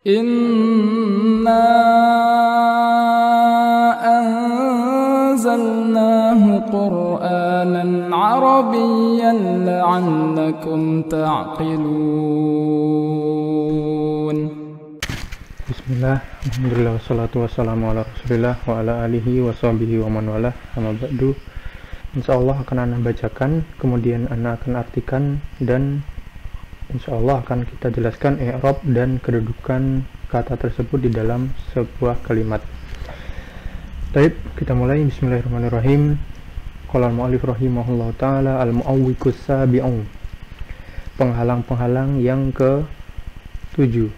Inna anzalnahu Qur'anan Arabiyyan la'allakum ta'qilun. Bismillah, alhamdulillah, wassalatu wassalamu ala rasulillah wa ala alihi wa sahbihi wa man walah, amma ba'du. Insyaallah akan Ana bacakan, kemudian Ana akan artikan, dan insyaallah akan kita jelaskan i'rab dan kedudukan kata tersebut di dalam sebuah kalimat. Baik, kita mulai. Bismillahirrahmanirrahim. Qala al-mu'allif rahimahullah ta'ala, al-mu'awwiqus sabi'u, penghalang-penghalang yang ke-7.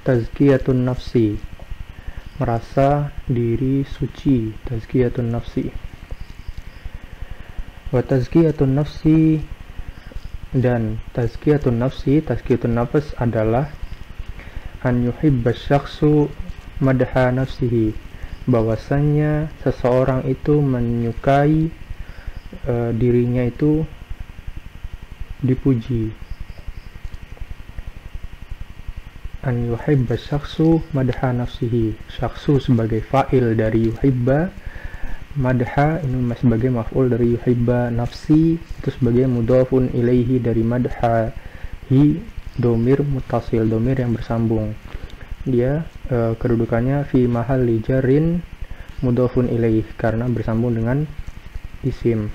Tazkiyatun nafsi, merasa diri suci. Tazkiyatun nafsi. Wa tazkiyatun nafsi, dan tazkiyatun nafsi, tazkiyatun nafs adalah an yuhibba syakhsu madha nafsihi, bahwasannya seseorang itu menyukai dirinya itu dipuji. An yuhibba syakhsu madha nafsihi, syakhsu sebagai fa'il dari yuhibba, madha ini sebagai maf'ul dari yuhibba, nafsi itu sebagai mudhafun ilaihi dari madha, hi domir muttasil, domir yang bersambung. Dia kedudukannya fi mahalli jarrin mudhafun ilaih, karena bersambung dengan isim.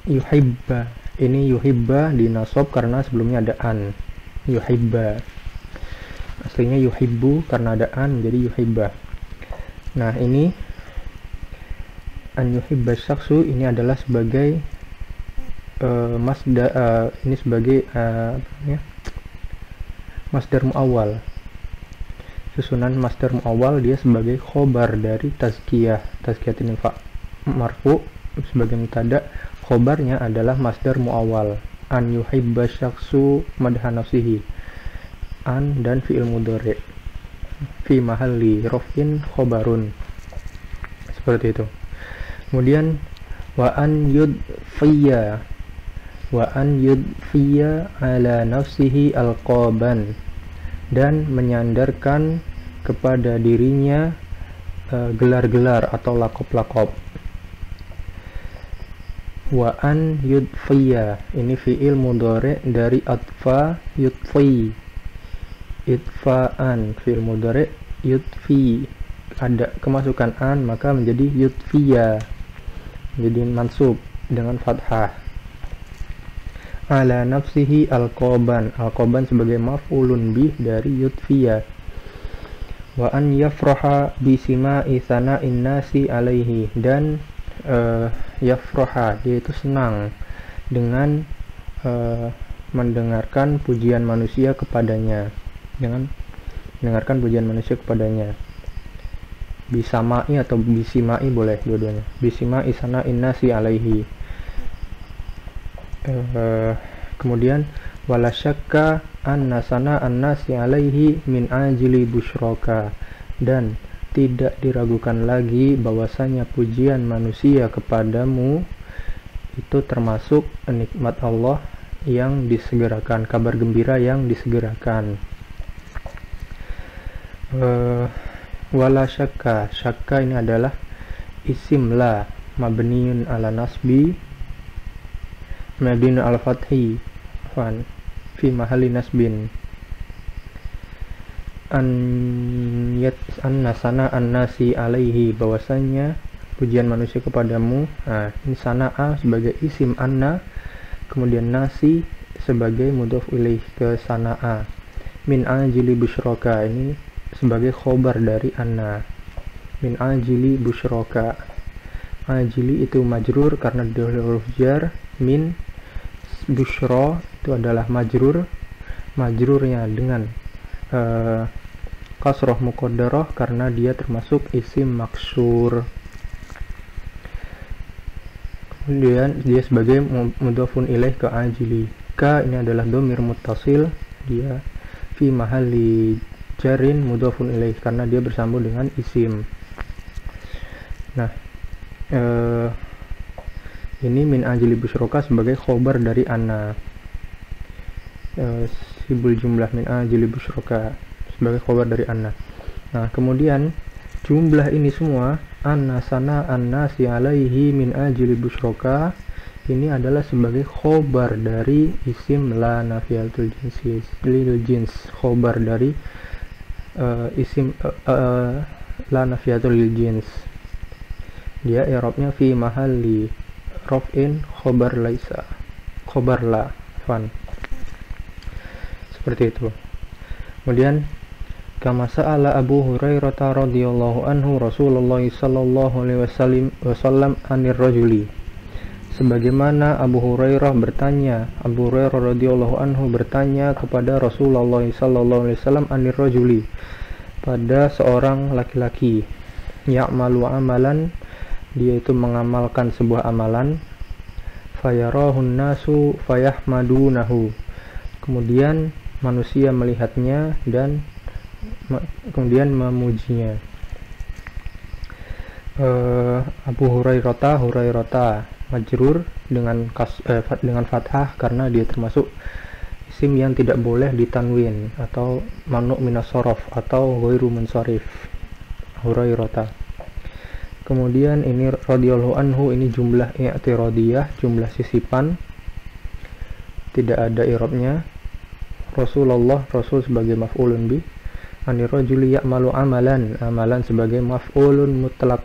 Yuhibba, ini yuhibba dinasab karena sebelumnya ada an. Yuhibba, aslinya yuhibbu, karena ada an jadi yuhibba. Nah, ini an yuhibba syakhsu ini adalah sebagai masdar, ini sebagai masdar muawwal. Susunan masdar muawwal, dia sebagai khobar dari tazkiyah. Tazkiyah ini marfu sebagai mutada, khobarnya adalah masdar muawwal. An yuhibba syakhsu madha nafsihi, an dan fi'il mudhari fi mahalli raf'in khobarun, seperti itu. Kemudian wa an yudfiya, wa an yudfiya ala nafsihi alqaban, dan menyandarkan kepada dirinya gelar-gelar atau lakob-lakob. Wa an yudfiya, ini fi'il mudhari dari atfa yudfi, itfa'an, fi'il mudhari yudfi, ada kemasukan an maka menjadi yudfiya, jadi mansub dengan fathah. Ala nafsihi alqaban, alqaban sebagai maf'ulun bih dari yudfiya. Wa an yafraha bisima'i sana'in nasi alaihi, dan yafraha, yaitu senang dengan mendengarkan pujian manusia kepadanya, dengan mendengarkan pujian manusia kepadanya. Bisama'i atau bisimai boleh dua-duanya. Bisima'i sana'in nasi alaihi. Kemudian wala syakka anna sana'an nasi alaihi min ajli busyraka, dan tidak diragukan lagi bahwasanya pujian manusia kepadamu itu termasuk nikmat Allah yang disegerakan, kabar gembira yang disegerakan. Wala syakka, syakka ini adalah isim la mabniun ala nasbi, mabniun ala fathi, fi mahalli nasbin. Anna sana'an nasi alaihi, bahwasanya pujian manusia kepadamu. Nah, ini sana'a sebagai isim anna, kemudian nasi sebagai mudhaf ilaih ke sana'a. Min ajli busyraka, ini sebagai khobar dari anna. Min ajli busyraka, ajli itu majrur karena dia huruf jar. Min busyra itu adalah majrur, majrurnya dengan kasroh muqaddarah karena dia termasuk isim maksur. Kemudian dia sebagai mudhafun ilaih ke ajli. Ka ini adalah dhamir muttasil, dia fi mahalli jarin mudhafun ilaih karena dia bersambung dengan isim. Nah, ini min ajli busyraka sebagai khobar dari anna. nasibul jumlah min ajli busyraka sebagai khabar dari anna. Nah, kemudian jumlah ini semua anna sana annasi alaihi min ajli busyraka ini adalah sebagai khobar dari isim la nafiyatul jinsi lil jins, khobar dari isim la nafiyatul lil jins. Dia i'rabnya fi mahalli raf'in khobar laisa, khobar la fan, seperti itu. Kemudian kama sa'ala Abu Hurairah radhiyallahu anhu Rasulullah sallallahu alaihi wasallam anir rajuli, sebagaimana Abu Hurairah radhiyallahu anhu bertanya kepada Rasulullah sallallahu alaihi wasallam anir rajuli, pada seorang laki-laki, ya'malu amalan, dia itu mengamalkan sebuah amalan, fayarahun nasu fayahmadunahu, kemudian manusia melihatnya dan kemudian memujinya. Abu Hurairah majrur dengan fathah karena dia termasuk isim yang tidak boleh ditanwin atau mamnu minas shorof atau ghairu munsharif. Hurairah. Kemudian ini radhiyallahu anhu, ini jumlah i'tiradiyah, jumlah sisipan, tidak ada i'rabnya. Rasul sebagai maf'ulun bih, anir rajuli ya'malu amalan sebagai maf'ulun mutlaq,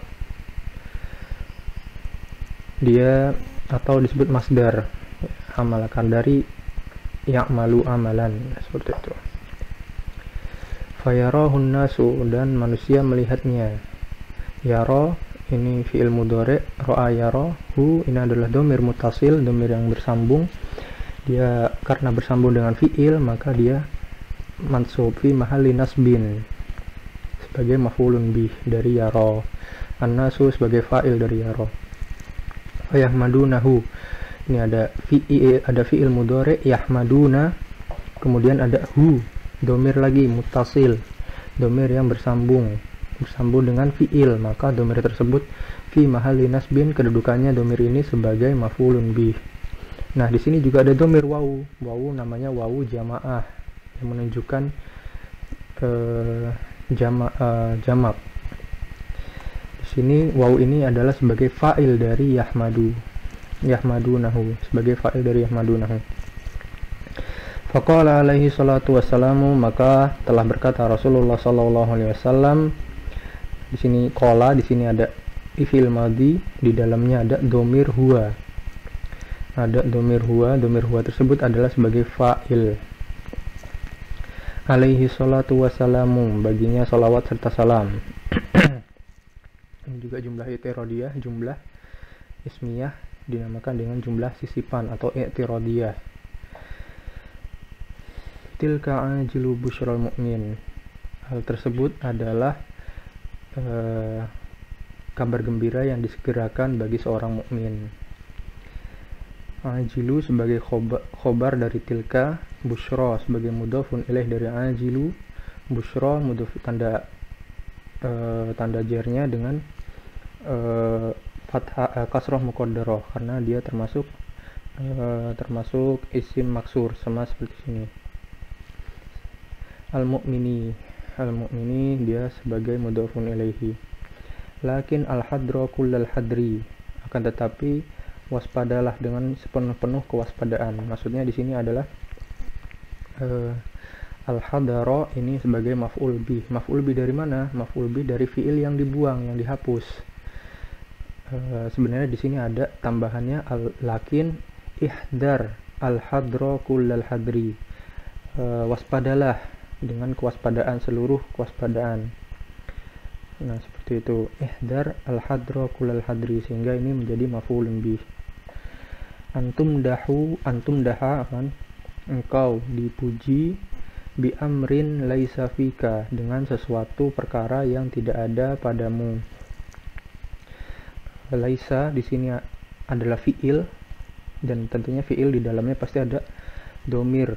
dia atau disebut masdar, amalkan dari ya'malu amalan, seperti itu. Fayarahun nasu, dan manusia melihatnya. Yara ini fi'il mudhari', ra'a yarahu ini adalah dhamir muttasil, dhamir yang bersambung. Dia karena bersambung dengan fi'il maka dia mansub fi mahalli nasbin sebagai maf'ulun bih dari yara. An-nasu sebagai fa'il dari yara. Yahmadunahu, ini ada fi'il mudhari' yahmaduna, kemudian ada hu, domir lagi muttasil, domir yang bersambung dengan fi'il, maka domir tersebut fi mahalli nasbin, kedudukannya domir ini sebagai maf'ulun bih. Nah, di sini juga ada domir wawu namanya wawu jamaah yang menunjukkan jamak. Sini wawu ini adalah sebagai fa'il dari yahmadunahu, sebagai fa'il dari yahmadunahu. Faqala alaihi salatu wassalamu, maka telah berkata Rasulullah sallallahu alaihi wasallam. Di sini qala, di sini ada fi'il madhi, di dalamnya ada domir huwa. Ada domir huwa tersebut adalah sebagai fa'il. Alaihi salatu wassalamu, baginya salawat serta salam. Ini juga jumlah i'tiradiyah, jumlah ismiyah dinamakan dengan jumlah sisipan atau i'tiradiyah. Tilka ajilu busyral mu'min, hal tersebut adalah kabar gembira yang disegerakan bagi seorang mukmin. Ajilu sebagai khobar dari tilka, busyra sebagai mudhafun ilaih dari ajilu, busyra mudhaf tanda jarnya dengan fathah kasrah muqaddarah karena dia termasuk isim maksur, sama seperti sini. Al-mu'mini dia sebagai mudhafun ilaihi. Lakin al-hadra kullal hadri, akan tetapi waspadalah dengan sepenuh-penuh kewaspadaan. Maksudnya di sini adalah al-hadara ini sebagai maf'ul bih. Maf'ul bih dari mana? Maf'ul bih dari fi'il yang dibuang, yang dihapus. Sebenarnya di sini ada tambahannya lakin ihdar al-hadra kullal hadri. Waspadalah dengan kewaspadaan, seluruh kewaspadaan. Nah, seperti itu. Ihdar al-hadra kullal hadri, sehingga ini menjadi maf'ulun bih. Antum daha kan? Engkau dipuji bi amrin laisa fika, dengan sesuatu perkara yang tidak ada padamu. Laisa di sini adalah fiil, dan tentunya fiil di dalamnya pasti ada domir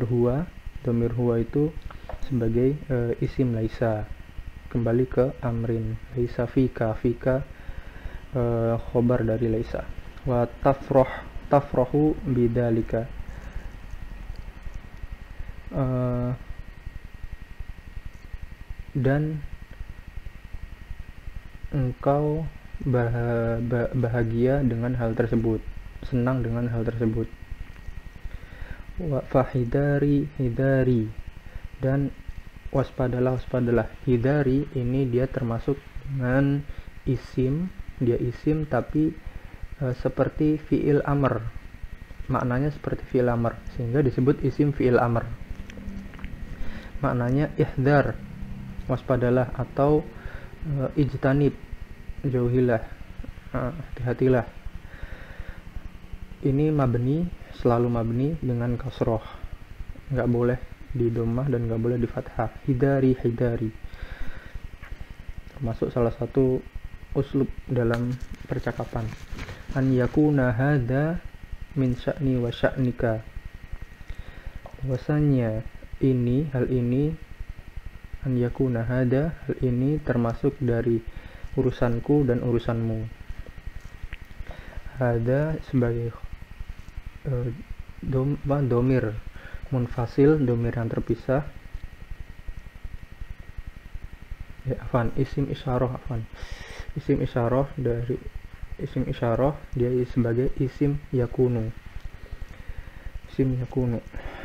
huwa. Domir huwa itu sebagai isim laisa, kembali ke amrin. Laisa fika khobar dari laisa. Wa tafrahu bidzalika, dan engkau bahagia dengan hal tersebut, senang dengan hal tersebut. Wa fahidari hidari, dan waspadalah. Hidari ini dia termasuk dengan isim, dia isim tapi seperti fi'il amr, maknanya seperti fi'il amr sehingga disebut isim fi'il amr. Maknanya ihdar, waspadalah, atau ijtanib, jauhilah, hati-hatilah. Ini mabni, selalu mabni dengan kasroh, nggak boleh di dhammah dan nggak boleh di fathah. Hidari, termasuk salah satu uslub dalam percakapan. An yakuna hadza min sya'ni wa sya'nika, bahwasanya ini, hal ini, an yakuna hadza, hal ini termasuk dari urusanku dan urusanmu. Hadza sebagai domir munfasil, domir yang terpisah. Isim isyarah, dari isim isyarah dia sebagai isim yakunu.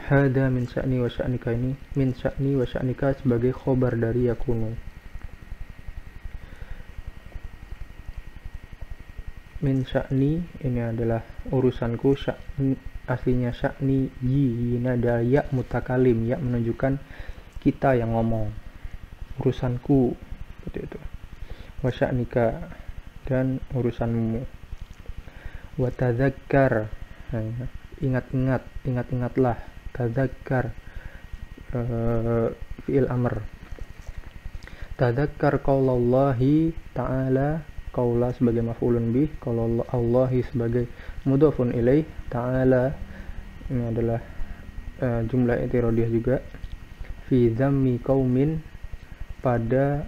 Hada min sya'ni wa sya'nika, ini min sya'ni wa sya'nika sebagai khobar dari yakunu. Min sya'ni ini adalah urusanku, aslinya sya'ni ini adalah ya mutakalim, ya menunjukkan kita yang ngomong, urusanku, seperti itu. Wa sya'nika, dan urusanmu. Wa tadzakkar, ingat-ingatlah. Tadzakkar fi'il amr. Tadzakkar qaulallahi ta'ala, qaula sebagai maf'ulun bih, qaulallahi sebagai mudhafun ilaih, ta'ala ini adalah jumlah i'tiradiyah juga. Fi dzammi qaumin, pada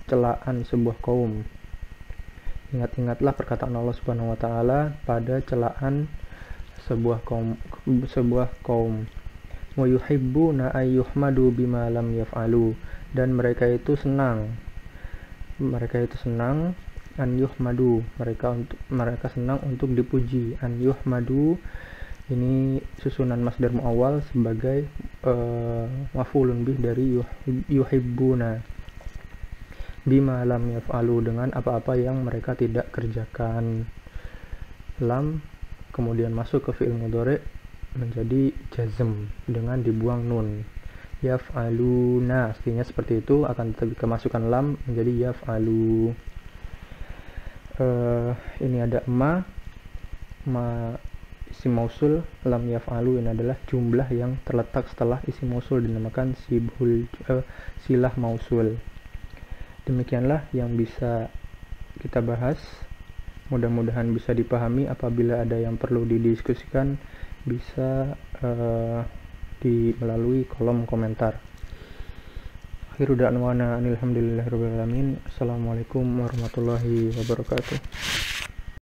celaan sebuah kaum. Ingat-ingatlah perkataan Allah Subhanahu wa taala pada celaan sebuah kaum. Wa yuhibbuna ayyuhmadu bima lam yaf'alu, dan mereka itu senang an yuhmadu, mereka senang untuk dipuji. An yuhmadu ini susunan masdar muawwal sebagai maf'ulun bih dari yuhibbuna. Bima lam yaf'alu, dengan apa-apa yang mereka tidak kerjakan. Lam kemudian masuk ke fi'il mudhari menjadi jazm dengan dibuang nun. Yaf'aluna aslinya seperti itu, akan tetapi kemasukan lam menjadi yaf'alu. Ini ada ma isim mausul, lam yaf'alu ini adalah jumlah yang terletak setelah isim mausul, dinamakan silah mausul. Demikianlah yang bisa kita bahas. Mudah-mudahan bisa dipahami. Apabila ada yang perlu didiskusikan, bisa melalui kolom komentar. Akhiru da'wana alhamdulillahirabbil alamin. Assalamualaikum warahmatullahi wabarakatuh.